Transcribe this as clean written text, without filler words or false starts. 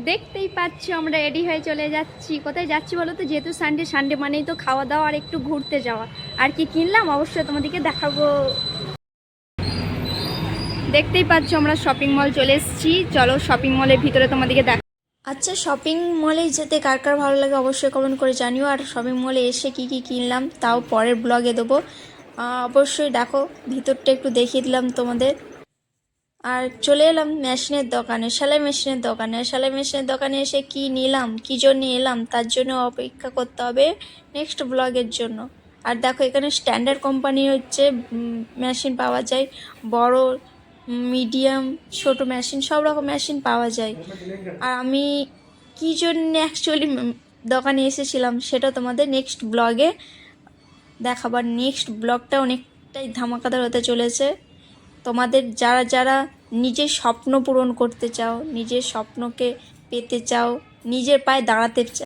দেখতেই পাচ্ছ আমরা রেডি হয়ে চলে যাচ্ছি। কোথায় যাচ্ছি বলো তো? যেহেতু সানডে, সানডে মানেই তো খাওয়া দাওয়া আর একটু ঘুরতে যাওয়া। আর কি কিনলাম অবশ্যই তোমাদেরকে দেখাবো। দেখতেই পাচ্ছ আমরা শপিং মল চলে এসেছি। চলো শপিং মলের ভিতরে তোমাদেরকে দেখ। আচ্ছা, শপিং মলে যেতে কার কার ভালো লাগে অবশ্যই কমেন্ট করে জানিও। আর শপিং মলে এসে কি কি কিনলাম তাও পরের ব্লগে দেবো। অবশ্যই দেখো, ভিতরটা একটু দেখিয়ে দিলাম তোমাদের। আর চলে এলাম মেশিনের দোকানে, সেলাই মেশিনের দোকানে। সেলাই মেশিনের দোকানে এসে কি নিলাম, কি জন্য এলাম, তার জন্য অপেক্ষা করতে হবে নেক্সট ব্লগের জন্য। আর দেখো এখানে স্ট্যান্ডার্ড কোম্পানি হচ্ছে মেশিন পাওয়া যায়, বড়, মিডিয়াম, ছোট মেশিন, সব রকম মেশিন পাওয়া যায়। আর আমি কী জন্য অ্যাকচুয়ালি দোকানে এসেছিলাম সেটা তোমাদের নেক্সট ব্লগে দেখাবার। নেক্সট ব্লগটা অনেকটাই ধামাকাদার হতে চলেছে। তোমাদের যারা যারা নিজের স্বপ্ন পূরণ করতে চাও, নিজের স্বপ্নকে পেতে চাও, নিজের পায়ে দাঁড়াতে চাও,